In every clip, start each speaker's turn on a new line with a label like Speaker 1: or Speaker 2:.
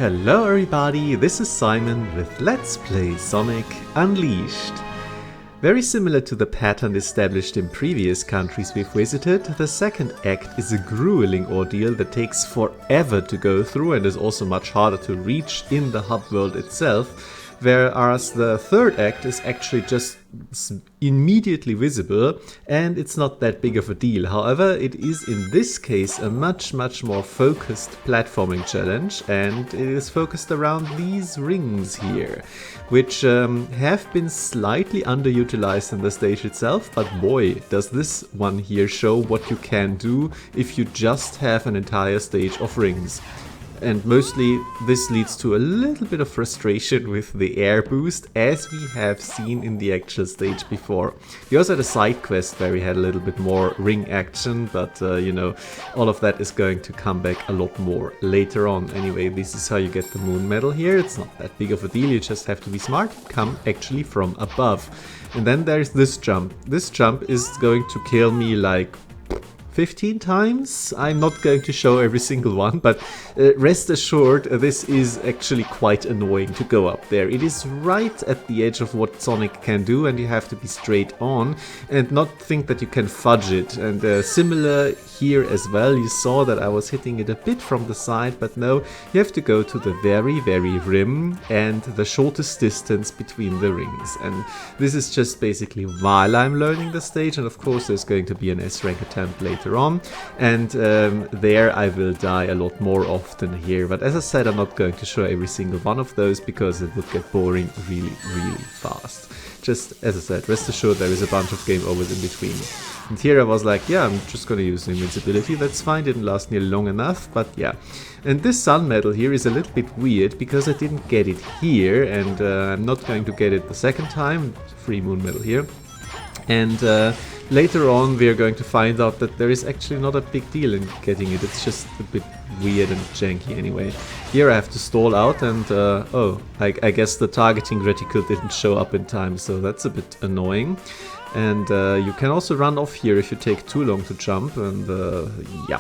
Speaker 1: Hello everybody, this is Simon with Let's Play Sonic Unleashed. Very similar to the pattern established in previous countries we've visited, the second act is a grueling ordeal that takes forever to go through and is also much harder to reach in the hub world itself, whereas the third act is actually just immediately visible and it's not that big of a deal. However, it is in this case a much more focused platforming challenge, and it is focused around these rings here, which have been slightly underutilized in the stage itself, but boy, does this one here show what you can do if you just have an entire stage of rings. And mostly this leads to a little bit of frustration with the air boost, as we have seen in the actual stage before. We also had a side quest where we had a little bit more ring action, but you know, all of that is going to come back a lot more later on. Anyway, this is how you get the moon medal here. It's not that big of a deal, you just have to be smart, come actually from above. And then there's this jump. This jump is going to kill me like 15 times. I'm not going to show every single one, but rest assured this is actually quite annoying to go up there. It is right at the edge of what Sonic can do, and you have to be straight on and not think that you can fudge it. And similar here as well, you saw that I was hitting it a bit from the side, but no, you have to go to the very rim and the shortest distance between the rings. And this is just basically while I'm learning the stage, and of course there's going to be an S-rank attempt later on, and there I will die a lot more often here. But as I said, I'm not going to show every single one of those because it would get boring really fast. Just as I said, rest assured there is a bunch of game overs in between. And here I was like, yeah, I'm just gonna use invincibility, that's fine, didn't last nearly long enough, but yeah. And this sun medal here is a little bit weird because I didn't get it here, and I'm not going to get it the second time. Free moon medal here. And later on we are going to find out that there is actually not a big deal in getting it, it's just a bit weird and janky anyway. Here I have to stall out, and oh, I guess the targeting reticle didn't show up in time, so that's a bit annoying. And you can also run off here if you take too long to jump, and yeah,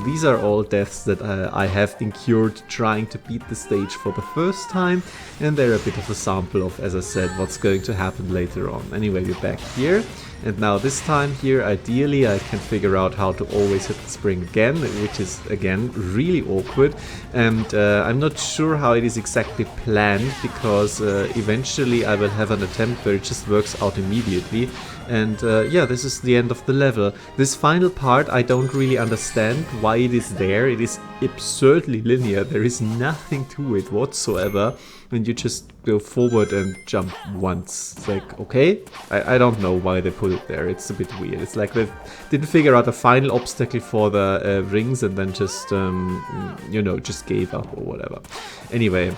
Speaker 1: these are all deaths that I have incurred trying to beat the stage for the first time, and they're a bit of a sample of, as I said, what's going to happen later on. Anyway, we're back here, and now this time here, ideally I can figure out how to always hit the spring again, which is again really awkward, and I'm not sure how it is exactly planned, because eventually I will have an attempt where it just works out immediately. And yeah, this is the end of the level. This final part, I don't really understand why it is there. It is absurdly linear. There is nothing to it whatsoever. And you just go forward and jump once. It's like, okay, I don't know why they put it there. It's a bit weird. It's like they didn't figure out a final obstacle for the rings and then just, you know, just gave up or whatever. Anyway,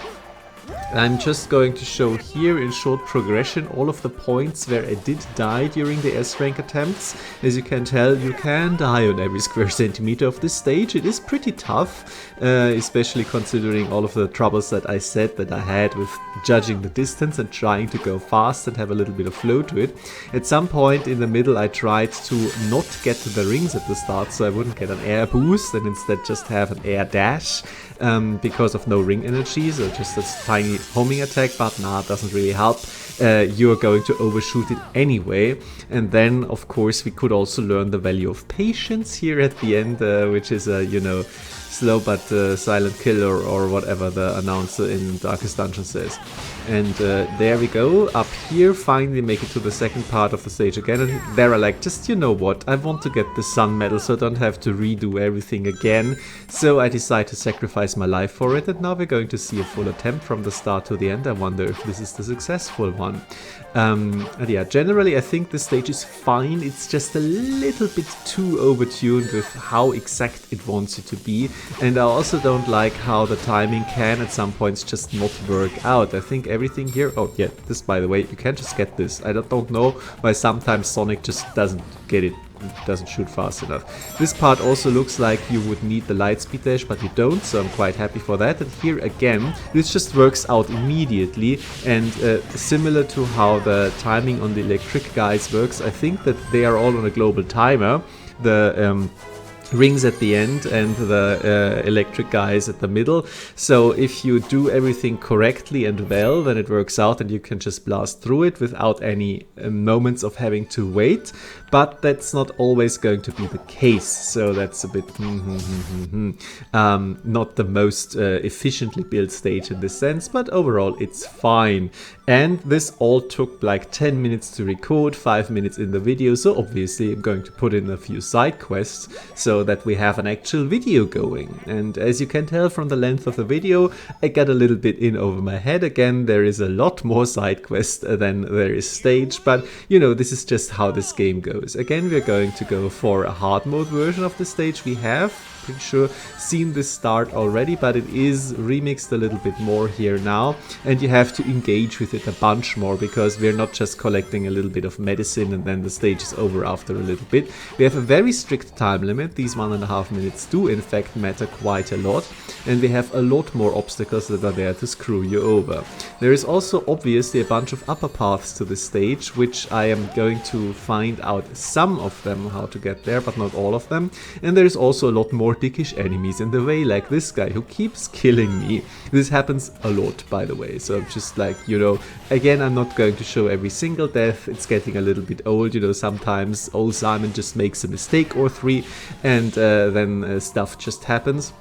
Speaker 1: I'm just going to show here in short progression all of the points where I did die during the S-rank attempts. As you can tell, you can die on every square centimeter of this stage. It is pretty tough, especially considering all of the troubles that I said that I had with judging the distance and trying to go fast and have a little bit of flow to it. At some point in the middle I tried to not get to the rings at the start so I wouldn't get an air boost and instead just have an air dash. Because of no ring energy, so just a tiny homing attack, but nah, it doesn't really help. You're going to overshoot it anyway. And then, of course, we could also learn the value of patience here at the end, which is a, you know, slow but silent kill or whatever the announcer in Darkest Dungeon says. And there we go, up here, finally make it to the second part of the stage again, and there I like, just, you know what, I want to get the sun medal so I don't have to redo everything again, so I decide to sacrifice my life for it, and now we're going to see a full attempt from the start to the end. I wonder if this is the successful one. And yeah, generally I think the stage is fine, it's just a little bit too overtuned with how exact it wants it to be, and I also don't like how the timing can at some points just not work out. I think everything here, oh yeah, this by the way, you can't just get this. I don't know why sometimes Sonic just doesn't get it. Doesn't shoot fast enough. This part also looks like you would need the light speed dash, but you don't, so I'm quite happy for that. And here again, this just works out immediately, and similar to how the timing on the electric guys works, I think that they are all on a global timer. The rings at the end and the electric guys at the middle. So if you do everything correctly and well, then it works out and you can just blast through it without any moments of having to wait. But that's not always going to be the case, so that's a bit not the most efficiently built stage in this sense, but overall it's fine. And this all took like 10 minutes to record, 5 minutes in the video, so obviously I'm going to put in a few side quests so that we have an actual video going. And as you can tell from the length of the video, I got a little bit in over my head again. There is a lot more side quests than there is stage, but you know, this is just how this game goes. Again, we're going to go for a hard mode version of the stage. We have, pretty sure, seen this start already, but it is remixed a little bit more here now, and you have to engage with it a bunch more, because we're not just collecting a little bit of medicine and then the stage is over after a little bit. We have a very strict time limit. These 1.5 minutes do in fact matter quite a lot, and we have a lot more obstacles that are there to screw you over. There is also obviously a bunch of upper paths to this stage, which I am going to find out some of them how to get there, but not all of them. And there is also a lot more dickish enemies in the way, like this guy who keeps killing me. This happens a lot, by the way, so just like, you know, again, I'm not going to show every single death. It's getting a little bit old, you know, sometimes old Simon just makes a mistake or three, and then stuff just happens.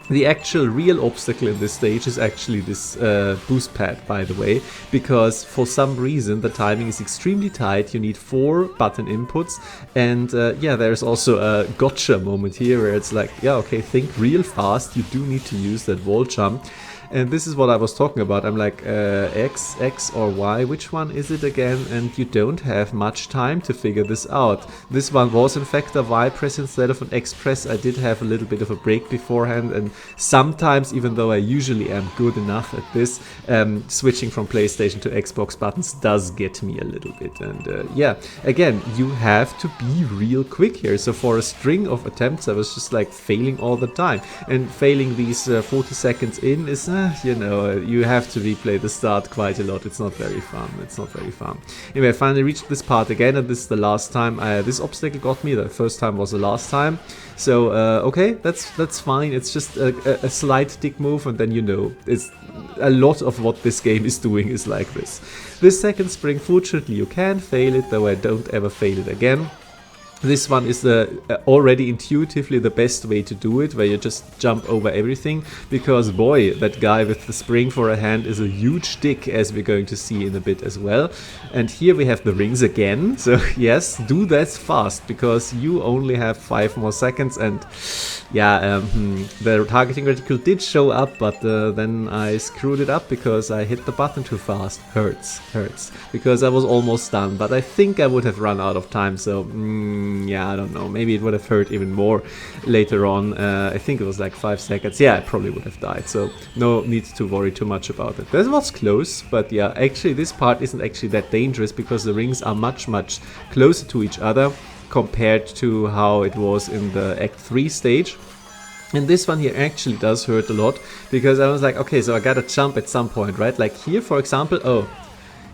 Speaker 1: The actual real obstacle in this stage is actually this boost pad, by the way, because for some reason the timing is extremely tight. You need 4 button inputs, and yeah, there's also a gotcha moment here where it's like, yeah, okay, think real fast, you do need to use that wall jump. And this is what I was talking about. I'm like, X, X or Y, which one is it again? And you don't have much time to figure this out. This one was in fact a Y press instead of an X press. I did have a little bit of a break beforehand, and sometimes, even though I usually am good enough at this, switching from PlayStation to Xbox buttons does get me a little bit. And yeah, again, you have to be real quick here. So for a string of attempts, I was just like failing all the time. And failing these 40 seconds in is you know, you have to replay the start quite a lot. It's not very fun. It's not very fun. Anyway, I finally reached this part again, and this is the last time this obstacle got me. The first time was the last time. So okay, that's fine. It's just a slight dick move, and then you know, it's a lot of what this game is doing is like this. This second spring, fortunately, you can fail it, though I don't ever fail it again. This one is already intuitively the best way to do it, where you just jump over everything, because boy, that guy with the spring for a hand is a huge dick, as we're going to see in a bit as well. And here we have the rings again, so yes, do that fast, because you only have 5 more seconds, and yeah, the targeting reticle did show up, but then I screwed it up because I hit the button too fast. Hurts, because I was almost done, but I think I would have run out of time, so yeah, I don't know, maybe it would have hurt even more later on. I think it was like 5 seconds. Yeah, I probably would have died, so no need to worry too much about it. That was close, but yeah, actually this part isn't actually that dangerous, because the rings are much closer to each other compared to how it was in the Act 3 stage. And this one here actually does hurt a lot, because I was like, okay, so I gotta jump at some point, right? Like here, for example, oh,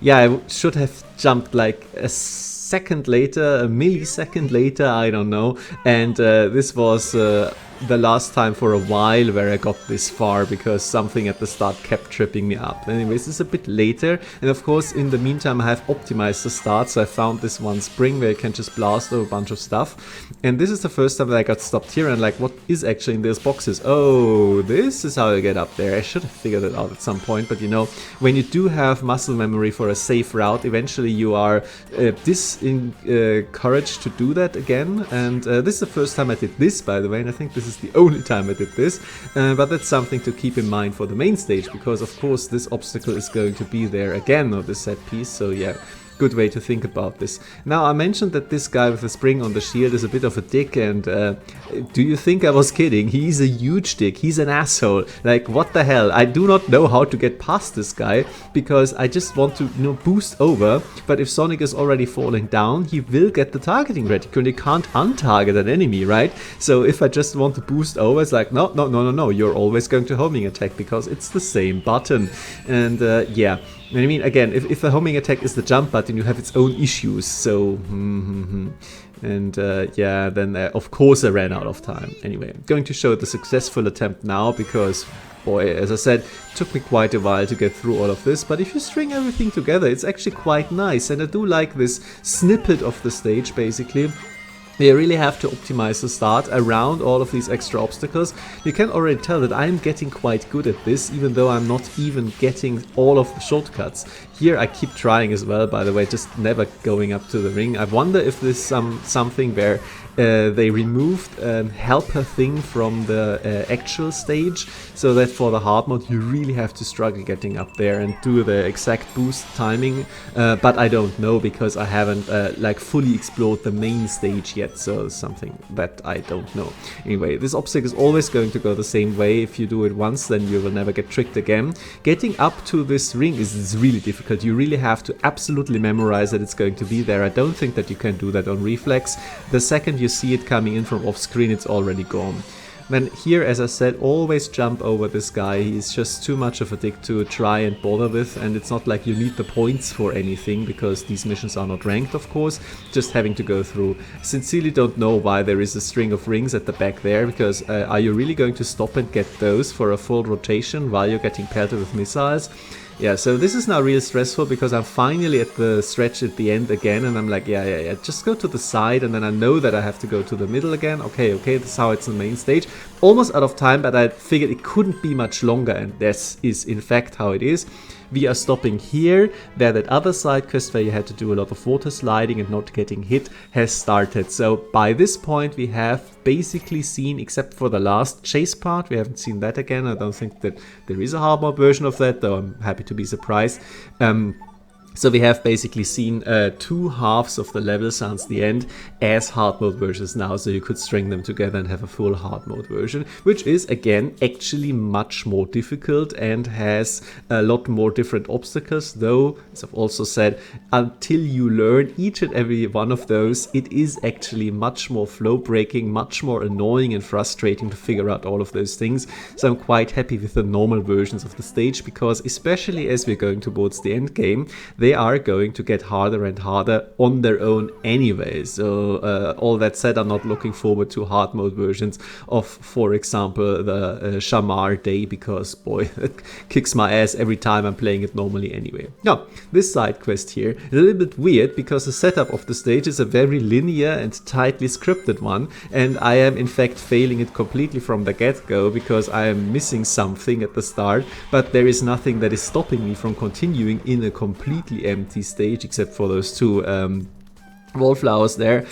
Speaker 1: yeah, I should have jumped like a second later, a millisecond later, I don't know. And this was the last time for a while where I got this far, because something at the start kept tripping me up. Anyways, this is a bit later, and of course in the meantime I have optimized the start, so I found this one spring where you can just blast over a bunch of stuff. And this is the first time that I got stopped here and like, what is actually in those boxes? Oh, this is how you get up there. I should have figured it out at some point, but you know, when you do have muscle memory for a safe route, eventually you are encouraged to do that again. And this is the first time I did this, by the way, and I think this is the only time I did this, but that's something to keep in mind for the main stage, because of course this obstacle is going to be there again, or this set piece, so yeah, good way to think about this. Now, I mentioned that this guy with the spring on the shield is a bit of a dick, and do you think I was kidding? He's a huge dick, he's an asshole. Like, what the hell? I do not know how to get past this guy, because I just want to, you know, boost over, but if Sonic is already falling down, he will get the targeting reticle, and he can't untarget an enemy, right? So if I just want to boost over, it's like, no, you're always going to homing attack, because it's the same button. And yeah, I mean, again, if the homing attack is the jump button, you have its own issues, so... And yeah, then of course I ran out of time. Anyway, I'm going to show the successful attempt now because, boy, as I said, it took me quite a while to get through all of this, but if you string everything together, it's actually quite nice, and I do like this snippet of the stage, basically. You really have to optimize the start around all of these extra obstacles. You can already tell that I'm getting quite good at this, even though I'm not even getting all of the shortcuts. Here I keep trying as well, by the way, just never going up to the ring. I wonder if there's something where they removed a helper thing from the actual stage, so that for the hard mode you really have to struggle getting up there and do the exact boost timing, but I don't know because I haven't like fully explored the main stage yet, so something that I don't know. Anyway, this obstacle is always going to go the same way. If you do it once, then you will never get tricked again. Getting up to this ring is really difficult. You really have to absolutely memorize that it's going to be there. I don't think that you can do that on reflex. The second you see it coming in from off screen, it's already gone. Then here, as I said, always jump over this guy. He's just too much of a dick to try and bother with, and it's not like you need the points for anything because these missions are not ranked, of course, just having to go through. Sincerely don't know why there is a string of rings at the back there, because are you really going to stop and get those for a full rotation while you're getting pelted with missiles? Yeah, so this is now real stressful because I'm finally at the stretch at the end again, and I'm like, yeah, just go to the side, and then I know that I have to go to the middle again. Okay, this is how it's the main stage. Almost out of time, but I figured it couldn't be much longer, and this is in fact how it is. We are stopping here. There, that other side quest where you had to do a lot of water sliding and not getting hit has started. So by this point we have basically seen, except for the last chase part, we haven't seen that again. I don't think that there is a hard mode version of that, though I'm happy to be surprised. So we have basically seen two halves of the level since the end as hard mode versions now, so you could string them together and have a full hard mode version, which is again actually much more difficult and has a lot more different obstacles, though, as I've also said, until you learn each and every one of those, it is actually much more flow breaking, much more annoying and frustrating to figure out all of those things. So I'm quite happy with the normal versions of the stage, because especially as we're going towards the end game, they are going to get harder and harder on their own anyway. So all that said, I'm not looking forward to hard mode versions of, for example, the Shamar Day, because boy, it kicks my ass every time I'm playing it normally anyway. Now, this side quest here is a little bit weird because the setup of the stage is a very linear and tightly scripted one, and I am in fact failing it completely from the get-go because I am missing something at the start, but there is nothing that is stopping me from continuing in a completely empty stage except for those two wallflowers there.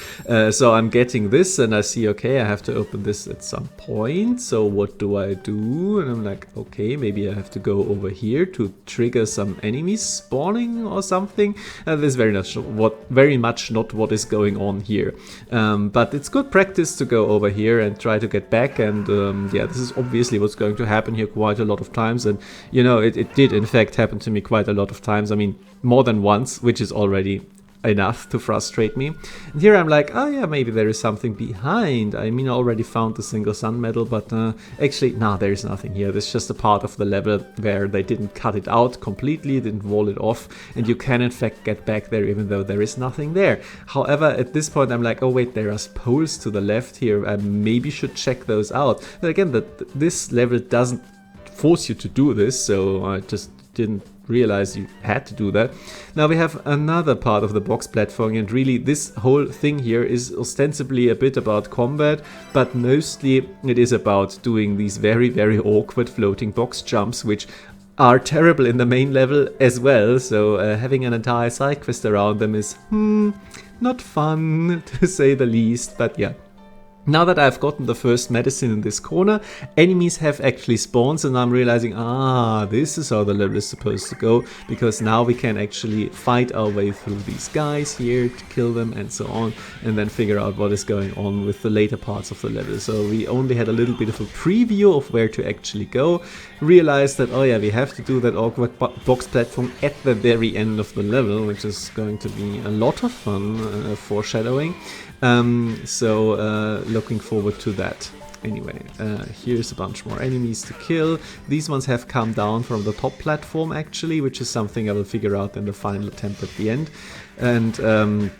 Speaker 1: So I'm getting this and I see, okay, I have to open this at some point, so what do I do? And I'm like, okay, maybe I have to go over here to trigger some enemies spawning or something. This is very much not what is going on here, but it's good practice to go over here and try to get back, and yeah, this is obviously what's going to happen here quite a lot of times, and you know, it did in fact happen to me quite a lot of times. I mean, more than once, which is already enough to frustrate me. And here I'm like, oh yeah, maybe there is something behind. I mean, I already found the single sun medal, but actually, no, there is nothing here. There's just a part of the level where they didn't cut it out completely, didn't wall it off, and you can in fact get back there even though there is nothing there. However, at this point I'm like, oh wait, there are poles to the left here. I maybe should check those out. But again, this level doesn't force you to do this, so I just didn't realize you had to do that. Now we have another part of the box platforming, and really this whole thing here is ostensibly a bit about combat, but mostly it is about doing these very, very awkward floating box jumps, which are terrible in the main level as well, so having an entire side quest around them is not fun to say the least, but yeah. Now that I've gotten the first medicine in this corner, enemies have actually spawned, and I'm realizing, this is how the level is supposed to go, because now we can actually fight our way through these guys here to kill them and so on, and then figure out what is going on with the later parts of the level. So we only had a little bit of a preview of where to actually go, realized that, oh yeah, we have to do that awkward box platform at the very end of the level, which is going to be a lot of fun, foreshadowing. So looking forward to that. Anyway, here's a bunch more enemies to kill. These ones have come down from the top platform actually, which is something I will figure out in the final attempt at the end. And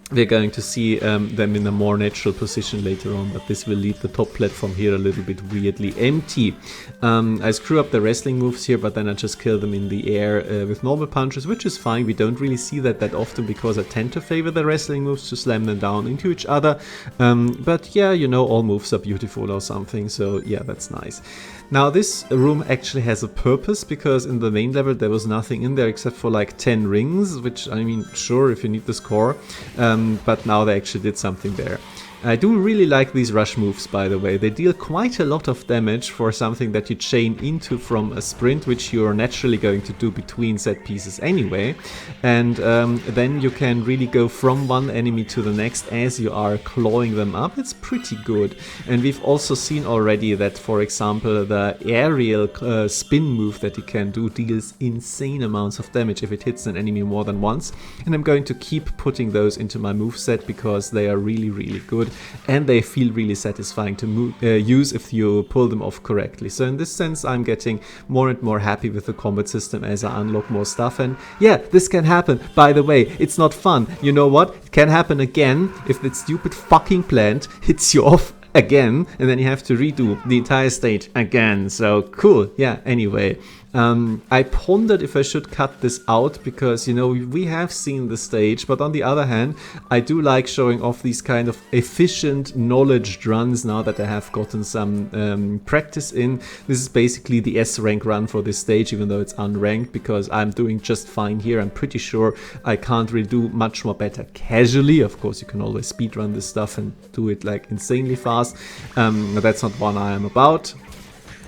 Speaker 1: we're going to see them in a more natural position later on, but this will leave the top platform here a little bit weirdly empty. I screw up the wrestling moves here, but then I just kill them in the air with normal punches, which is fine. We don't really see that often because I tend to favor the wrestling moves to slam them down into each other. But yeah, you know, all moves are beautiful or something, so yeah, that's nice. Now this room actually has a purpose, because in the main level there was nothing in there except for like 10 rings, which, I mean, sure, if you need the score, but now they actually did something there. I do really like these rush moves, by the way. They deal quite a lot of damage for something that you chain into from a sprint, which you're naturally going to do between set pieces anyway. And then you can really go from one enemy to the next as you are clawing them up. It's pretty good. And we've also seen already that, for example, the aerial spin move that you can do deals insane amounts of damage if it hits an enemy more than once. And I'm going to keep putting those into my moveset because they are really, really good. And they feel really satisfying to use if you pull them off correctly. So in this sense, I'm getting more and more happy with the combat system as I unlock more stuff. And yeah, this can happen. By the way, it's not fun. You know what? It can happen again if that stupid fucking plant hits you off again, and then you have to redo the entire stage again. So cool. Yeah, anyway. I pondered if I should cut this out because, you know, we have seen the stage, but on the other hand, I do like showing off these kind of efficient knowledge runs now that I have gotten some practice in. This is basically the S rank run for this stage, even though it's unranked, because I'm doing just fine here. I'm pretty sure I can't really do much more better casually. Of course, you can always speedrun this stuff and do it like insanely fast. That's not what I am about.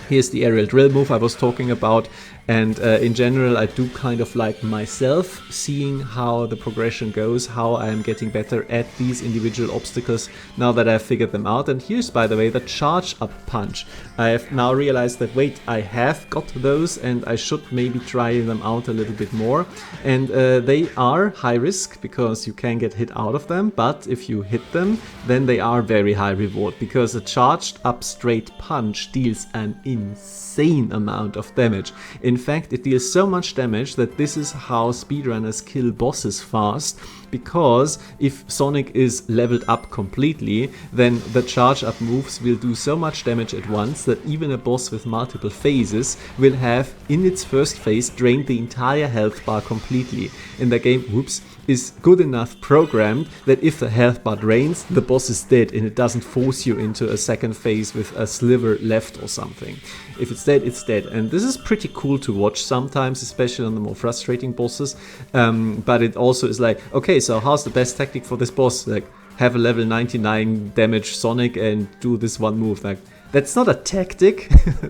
Speaker 1: Here's the aerial drill move I was talking about, and in general I do kind of like myself seeing how the progression goes, how I'm getting better at these individual obstacles now that I've figured them out. And here's, by the way, the charge up punch. I have now realized that, wait, I have got those and I should maybe try them out a little bit more. And they are high risk because you can get hit out of them, but if you hit them, then they are very high reward, because a charged up straight punch deals an insane amount of damage. In fact, it deals so much damage that this is how speedrunners kill bosses fast, because if Sonic is leveled up completely, then the charge up moves will do so much damage at once that even a boss with multiple phases will have, in its first phase, drained the entire health bar completely. And the game, whoops, is good enough programmed that if the health bar drains, the boss is dead and it doesn't force you into a second phase with a sliver left or something. If it's dead, it's dead. And this is pretty cool to watch sometimes, especially on the more frustrating bosses. But it also is like, okay, so how's the best tactic for this boss? Like, have a level 99 damage Sonic and do this one move. Like, that's not a tactic.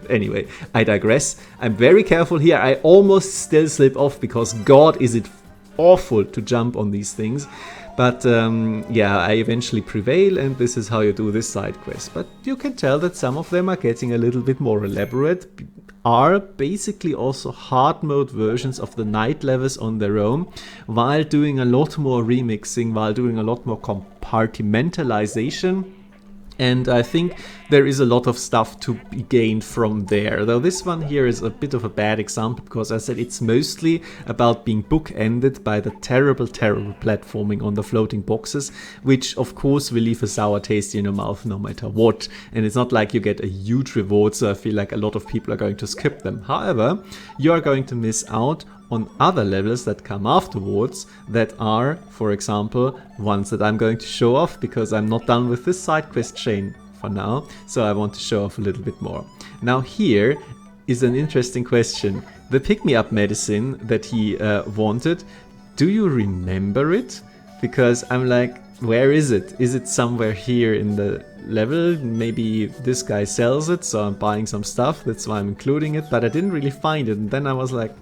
Speaker 1: Anyway, I digress. I'm very careful here. I almost still slip off because God, is it awful to jump on these things. But yeah, I eventually prevail, and this is how you do this side quest. But you can tell that some of them are getting a little bit more elaborate, are basically also hard mode versions of the night levels on their own, while doing a lot more remixing, while doing a lot more compartmentalization. And I think there is a lot of stuff to be gained from there. Though this one here is a bit of a bad example, because I said it's mostly about being bookended by the terrible, terrible platforming on the floating boxes, which of course will leave a sour taste in your mouth no matter what. And it's not like you get a huge reward, so I feel like a lot of people are going to skip them. However, you are going to miss out on other levels that come afterwards that are, for example, ones that I'm going to show off, because I'm not done with this side quest chain for now, so I want to show off a little bit more. Now here is an interesting question. The pick-me-up medicine that he wanted, do you remember it? Because I'm like, where is it? Is it somewhere here in the level? Maybe this guy sells it, so I'm buying some stuff, that's why I'm including it, but I didn't really find it. And then I was like,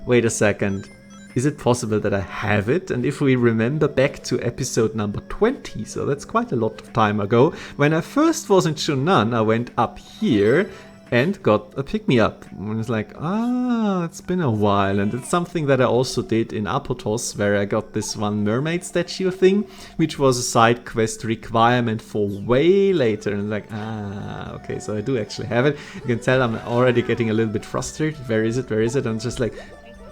Speaker 1: wait a second, is it possible that I have it? And if we remember back to episode number 20, so that's quite a lot of time ago, when I first was in Shunan, I went up here and got a pick-me-up. And it's like, it's been a while. And it's something that I also did in Apotos, where I got this one mermaid statue thing, which was a side quest requirement for way later. And like, okay, so I do actually have it. You can tell I'm already getting a little bit frustrated. Where is it? Where is it? And just like,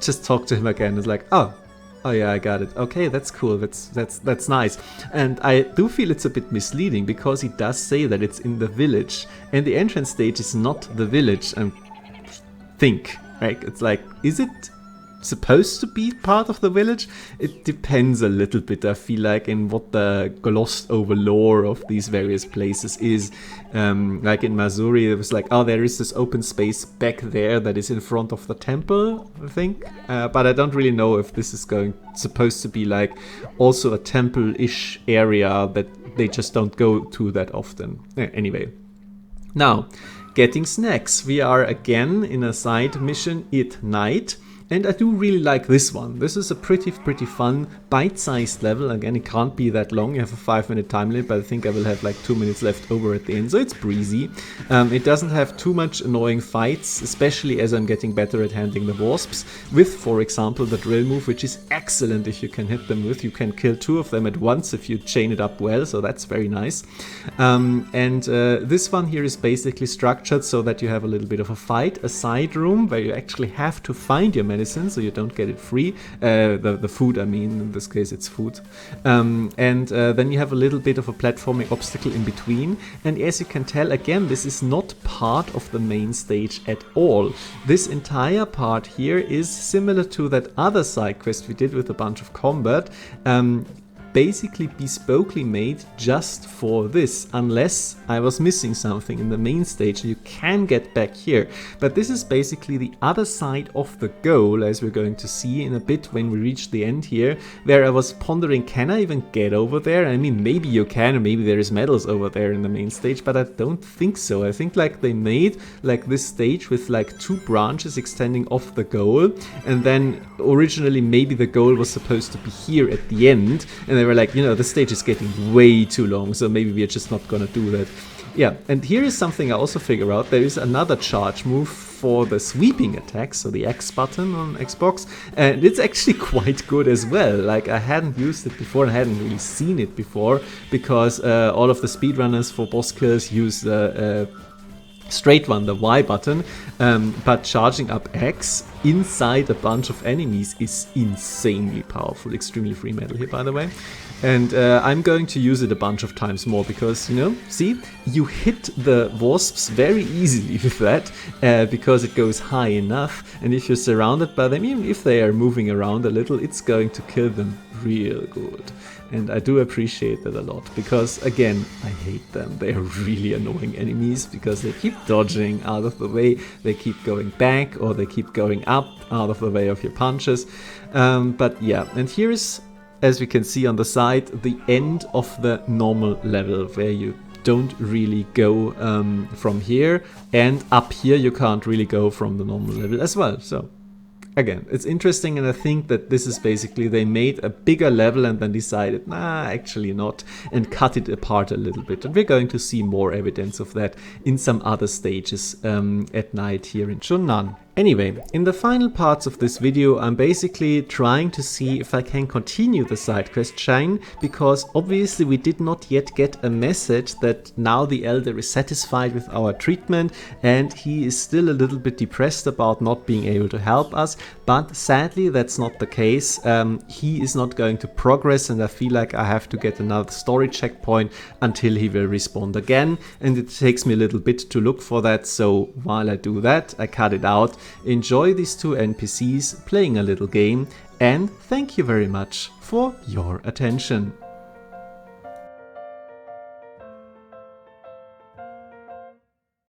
Speaker 1: just talk to him again. It's like, oh yeah, I got it. Okay, that's cool. That's nice. And I do feel it's a bit misleading because he does say that it's in the village, and the entrance stage is not the village. And think, right? It's like, is it supposed to be part of the village? It depends a little bit, I feel like, in what the glossed over lore of these various places is. Like in Masuri, it was like, oh, there is this open space back there that is in front of the temple, I think. But I don't really know if this is supposed to be like also a temple-ish area that they just don't go to that often. Anyway, now getting snacks. We are again in a side mission at night. And I do really like this one. This is a pretty fun, bite-sized level. Again, it can't be that long. You have a 5-minute time limit, but I think I will have like 2 minutes left over at the end. So it's breezy. It doesn't have too much annoying fights, especially as I'm getting better at handling the wasps. With, for example, the drill move, which is excellent if you can hit them with. You can kill 2 of them at once if you chain it up well, so that's very nice. This one here is basically structured so that you have a little bit of a fight, a side room where you actually have to find your medicine, so you don't get it free. The food, I mean, in this case it's food. Then you have a little bit of a platforming obstacle in between. And as you can tell, again, this is not part of the main stage at all. This entire part here is similar to that other side quest we did with a bunch of combat. Basically bespokely made just for this, unless I was missing something in the main stage. You can get back here, but this is basically the other side of the goal, as we're going to see in a bit when we reach the end here, where I was pondering, can I even get over there? I mean, maybe you can, or maybe there is medals over there in the main stage, but I don't think so. I think like they made like this stage with like 2 branches extending off the goal, and then originally maybe the goal was supposed to be here at the end, and they were like, the stage is getting way too long, so maybe we're just not gonna do that. Yeah, and here is something I also figure out. There is another charge move for the sweeping attack, so the X button on Xbox, and it's actually quite good as well. Like, I hadn't used it before, I hadn't really seen it before, because all of the speedrunners for boss kills use the straight one, the Y button, but charging up X inside a bunch of enemies is insanely powerful. Extremely free metal here, by the way. And I'm going to use it a bunch of times more because, see, you hit the wasps very easily with that because it goes high enough. And if you're surrounded by them, even if they are moving around a little, it's going to kill them real good. And I do appreciate that a lot because, again, I hate them. They are really annoying enemies because they keep dodging out of the way, they keep going back, or they keep going up out of the way of your punches. But yeah, and here is, as we can see on the side, the end of the normal level where you don't really go from here, and up here you can't really go from the normal level as well. So again, it's interesting, and I think that this is basically they made a bigger level and then decided, nah, actually not, and cut it apart a little bit. And we're going to see more evidence of that in some other stages at night here in Chunnan. Anyway, in the final parts of this video, I'm basically trying to see if I can continue the side quest chain, because obviously we did not yet get a message that now the Elder is satisfied with our treatment and he is still a little bit depressed about not being able to help us, but sadly that's not the case. He is not going to progress, and I feel like I have to get another story checkpoint until he will respond again, and it takes me a little bit to look for that, so while I do that, I cut it out. Enjoy these 2 NPCs playing a little game, and thank you very much for your attention.